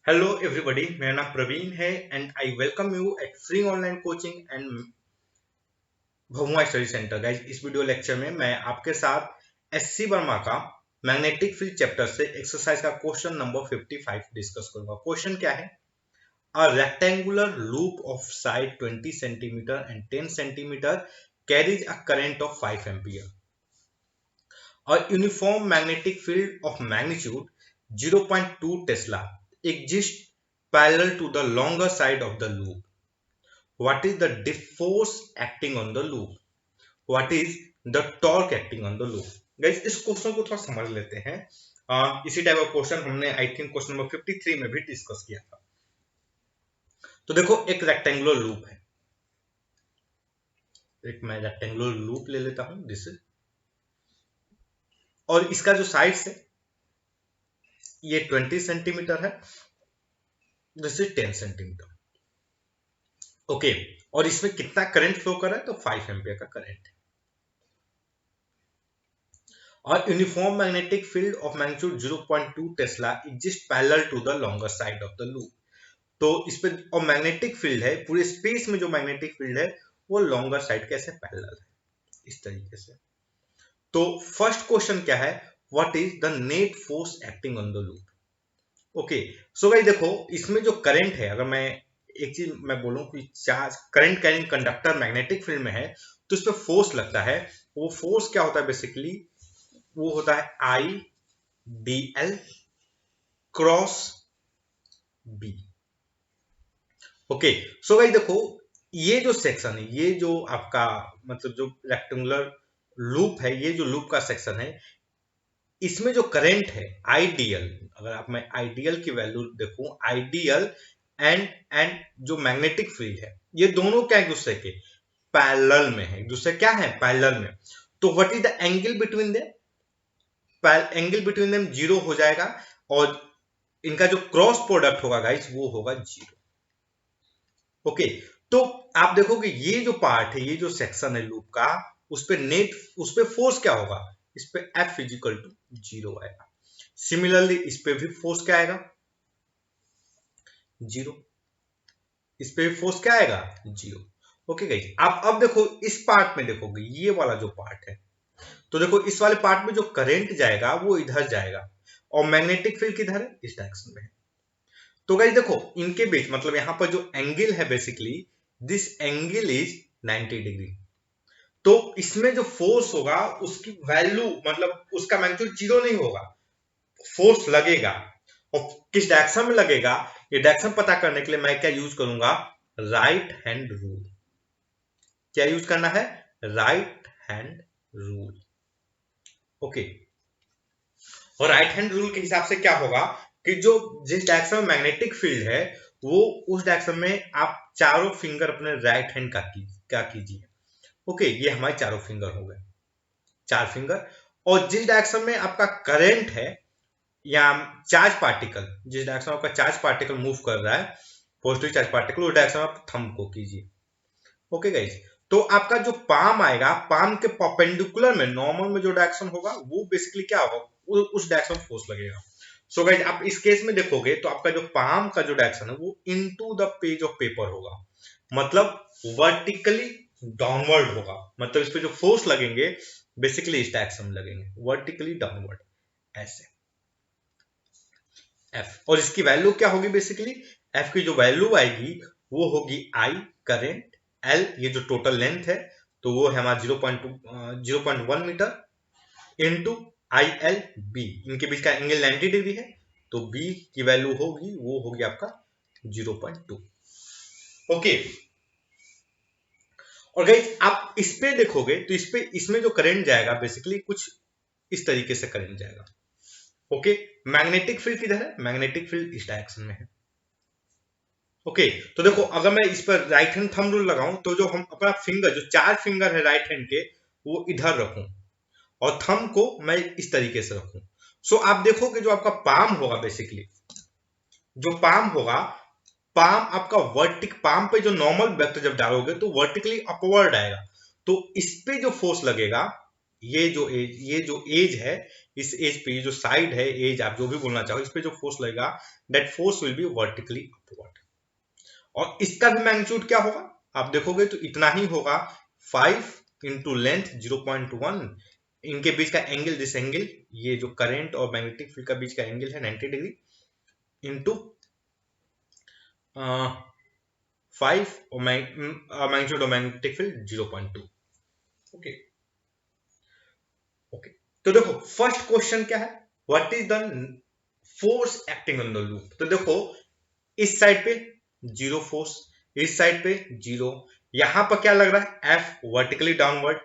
Hello everybody, मेरा नाम प्रवीण है and I welcome you at free online coaching and Bhabua study centre. Guys, इस video lecture में मैं आपके साथ एससी वर्मा का मैग्नेटिक फील्ड चैप्टर से एक्सरसाइज का क्वेश्चन नंबर 55 डिस्कस करूंगा। क्वेश्चन क्या है? A rectangular loop of side 20 centimetre and 10 centimetre carries a current of 5 ampere. A uniform magnetic field of magnitude 0.2 Tesla exists parallel to the longer side of the loop. What is the force acting on the loop? What is the torque acting on the loop? Guys, इस question को थोड़ा समझ लेते हैं। इसी type of question हमने I think question number 53 में भी डिस्कस किया था। तो देखो, एक रेक्टेंगुलर लूप है। एक मैं रेक्टेंगुलर लूप ले लेता हूं दिस, और इसका जो साइड्स है ये 20 सेंटीमीटर है, दिस इज 10 सेंटीमीटर। ओके, और इसमें कितना करंट फ्लो कर रहा है? तो 5 एम्पियर का करंट है। और uniform magnetic field of magnitude 0.2 tesla exist parallel to the longer side of the loop. तो इस पे और मैग्नेटिक फील्ड है, पूरे स्पेस में जो मैग्नेटिक फील्ड है वो लॉन्गर साइड कैसे पैरेलल है, इस तरीके से। तो फर्स्ट क्वेश्चन क्या है? What is the net force acting on the loop? Okay, so guys देखो, इसमें जो करंट है, अगर मैं एक चीज मैं बोलूं कि charge current carrying conductor magnetic field में है तो इस पे फोर्स लगता है। वो फोर्स क्या होता है? बेसिकली वो होता है I D L cross B. Okay, so guys देखो, ये जो सेक्शन है, ये जो आपका मतलब जो रेक्टेंगुलर लूप है, ये जो लूप का सेक्शन है, इसमें जो करंट है आईडीएल, अगर आप मैं आईडीएल की वैल्यू देखूं, आईडीएल एंड जो मैग्नेटिक फील्ड है, ये दोनों क्या एक दूसरे के पैरेलल में है। एक दूसरे क्या है? पैरेलल में। तो what is the angle between them? Angle between them zero हो जाएगा, और इनका जो क्रॉस प्रोडक्ट होगा गाइस वो होगा जीरो। ओके, तो आप देखोगे ये जो पार्ट है, ये जो सेक्शन है लूप का, उस पे नेट, उस पे फोर्स क्या होगा? इस पे F इजिकल टू जीरो आएगा। सिमिलरली इस पे भी फोर्स क्या आएगा? जीरो। इस पे भी फोर्स क्या आएगा? जीरो। ओके गाइस, आप अब देखो इस पार्ट में देखोगे, ये वाला जो पार्ट है, तो देखो इस वाले पार्ट में जो करंट जाएगा वो इधर जाएगा, और मैग्नेटिक फील्ड किधर है? इस डायरेक्शन में है। तो गाइस देखो, इनके बीच मतलब यहां पर जो एंगल है, basically this angle is 90 degree. तो इसमें जो फोर्स होगा उसकी वैल्यू मतलब उसका मैग्नीट्यूड जीरो नहीं होगा, फोर्स लगेगा। और किस डायरेक्शन में लगेगा, ये डायरेक्शन पता करने के लिए मैं क्या यूज करूंगा? Right hand rule. क्या यूज करना है? Right hand rule. ओके, और राइट हैंड रूल के हिसाब से क्या होगा कि जो जिस डायरेक्शन में मैग्नेटिक फील्ड है वो उस डायरेक्शन में आप चारों फिंगर अपने राइट हैंड का क्या कीजिए। ओके, ये हमारे चारों फिंगर हो गए, चार फिंगर। और जिस डायरेक्शन में आपका करंट है या चार्ज पार्टिकल, जिस डायरेक्शन में आपका चार्ज पार्टिकल मूव कर रहा है, पॉजिटिव चार्ज पार्टिकल, उस डायरेक्शन में आप थंब को कीजिए। ओके गाइज, तो आपका जो पाम आएगा, पाम के परपेंडिकुलर में नॉर्मल में जो डायरेक्शन होगा वो बेसिकली क्या होगा? उस डायरेक्शन में फोर्स लगेगा। सो गाइज, आप इस केस में देखोगे तो आपका जो पाम का जो डायरेक्शन है वो into the page of paper होगा, मतलब वर्टिकली डाउनवर्ड होगा। मतलब इस पे जो फोर्स लगेंगे बेसिकली इस डायरेक्शन में लगेंगे, वर्टिकली डाउनवर्ड, ऐसे एफ। और इसकी वैल्यू क्या होगी? बेसिकली एफ की जो वैल्यू आएगी वो होगी आई करेंट, एल ये जो टोटल लेंथ है तो वो है हमारा 0.1 metre, into I L B, इनके बीच का एंगल 90 डिग्री है, तो बी की वैल्यू होगी वो होगी आपका 0.2। ओके, और गाइस आप इस पे देखोगे तो इस पे इसमें जो करंट जाएगा बेसिकली कुछ इस तरीके से करंट जाएगा। ओके, मैग्नेटिक फील्ड किधर है? मैग्नेटिक फील्ड इस डायरेक्शन में है। ओके, तो देखो अगर मैं इस पर राइट हैंड थंब रूल लगाऊं तो जो हम अपना फिंगर, जो चार फिंगर है राइट हैंड के, वो इधर रखूं और थंब को मैं इस तरीके से रखूं। सो आप देखोगे जो आपका पाम होगा, बेसिकली जो पाम होगा, पाम आपका वर्टिक, पाम पे जो नॉर्मल वेक्टर जब डालोगे तो वर्टिकली अपवर्ड आएगा। तो इस पे जो फोर्स लगेगा ये जो एज है, इस एज पे ये जो साइड है, एज आप जो भी बोलना चाहो, इस पे जो फोर्स लगेगा, that force will be vertically upward. और इसका भी मैग्नीट्यूड क्या होगा आप देखोगे तो इतना ही होगा, 5 इंटू लेंथ 0.1, इनके बीच का एंगल, दिस एंगल, ये जो करंट और मैग्नेटिक फील्ड का बीच का एंगल है 90 डिग्री, इंटू 5 और magnitude of magnetic field 0.2। Okay okay, तो देखो फर्स्ट क्वेश्चन क्या है, what is the force acting on the loop. तो देखो इस साइड पे जीरो फोर्स, इस साइड पे जीरो, यहां पर क्या लग रहा है एफ वर्टिकली डाउनवर्ड,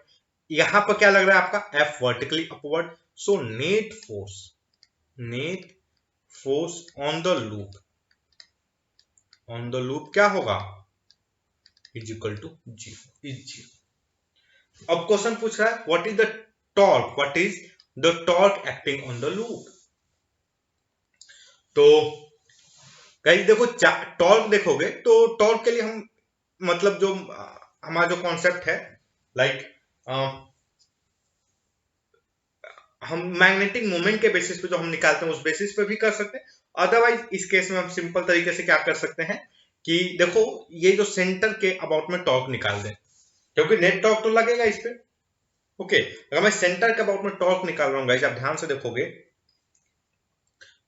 यहां पर क्या लग रहा है आपका F vertically upward. So net force on the loop क्या होगा, इज इक्वल टू जीरो। अब क्वेश्चन पूछ रहा है what is the torque acting on the loop. तो गाइस देखो टॉर्क देखोगे तो टॉर्क के लिए हम मतलब जो हमारा जो कॉन्सेप्ट है, लाइक हम मैग्नेटिक मोमेंट के बेसिस पे जो हम निकालते हैं उस बेसिस पे भी कर सकते हैं। अदरवाइज इस केस में हम सिंपल तरीके से क्या कर सकते हैं कि देखो ये जो सेंटर के अबाउट में टॉर्क निकाल दें, क्योंकि नेट टॉर्क तो लगेगा इस पे। ओके, अगर मैं सेंटर के अबाउट में टॉर्क निकाल रहा हूं गाइस, आप ध्यान से देखोगे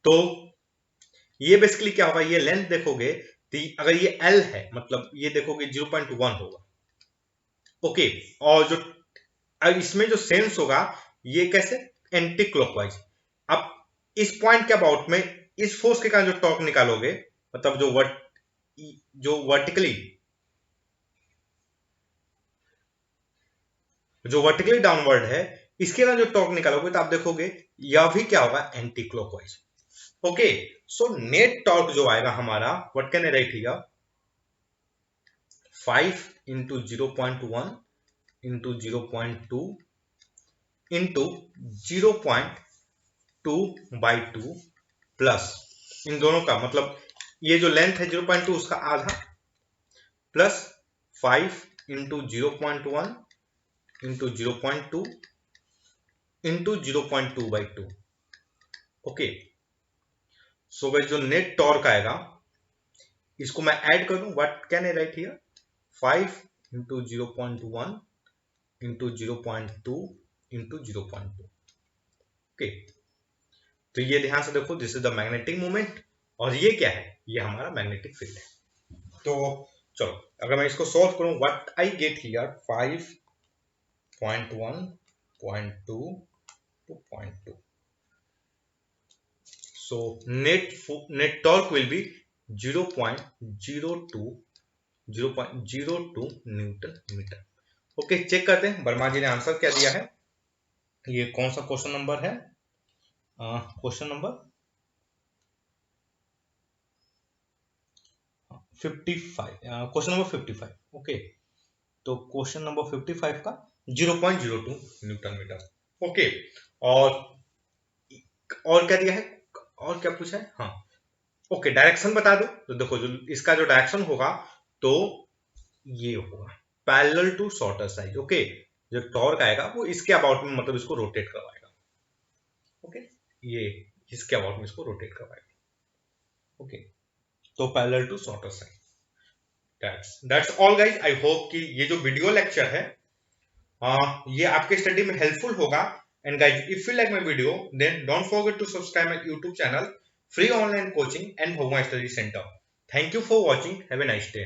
तो ये बेसिकली क्या होगा, ये लेंथ देखोगे तो अगर ये L है मतलब ये देखोगे 0.1 होगा। ओके, और जो अब इसमें जो सेंस होगा ये कैसे, एंटी क्लॉकवाइज। अब इस पॉइंट के अबाउट में इस फोर्स के कारण जो टॉर्क निकालोगे, मतलब जो वर्टिकली डाउनवर्ड है, इसके कारण जो टॉर्क निकालोगे तो आप देखोगे यह भी क्या होगा, anti clockwise. Okay, so net torque जो आएगा हमारा, what can I write here, 5 into 0.1 into 0.2 into 0.2 by 2 plus इन दोनों का मतलब ये जो लेंथ है 0.2 उसका आधा, plus 5 into 0.1 into 0.2 into 0.2 by 2। Okay, so guys जो नेट टॉर्क आएगा इसको मैं ऐड कर दूं, what can I write here, 5 into 0.1 into 0.2 into 0.2। Okay, तो ये ध्यान से देखो, this is the magnetic moment और ये क्या है, ये हमारा मैग्नेटिक फील्ड है। तो चलो अगर मैं इसको सॉल्व करूं, what I get here 5.1 0.2 to 0.2। so net torque will be 0.02 newton metre. Okay, check करते हैं वर्मा जी ने आंसर क्या दिया है। ये कौन सा क्वेश्चन नंबर है, question number 55, question number 55। Okay, तो क्वेश्चन नंबर 55 का 0.02 न्यूटन मीटर। ओके, और क्या दिया है, और क्या पूछा है, हाँ ओके, डायरेक्शन बता दो। तो देखो जो इसका जो डायरेक्शन होगा तो ये होगा parallel to shorter side. Okay, जो टॉर्क आएगा वो इसके अबाउट में मतलब इसको रोटेट करवाएगा। ओके, ये इसके अबाउट में इसको रोटेट करवाएगा। ओके, तो parallel to shorter side. That's all guys. I hope कि ये जो वीडियो लेक्चर है ये आपके स्टडी में हेल्पफुल होगा। And guys if you like my video then don't forget to subscribe my YouTube channel free online coaching and Bhagwan study centre. Thank you for watching, have a nice day.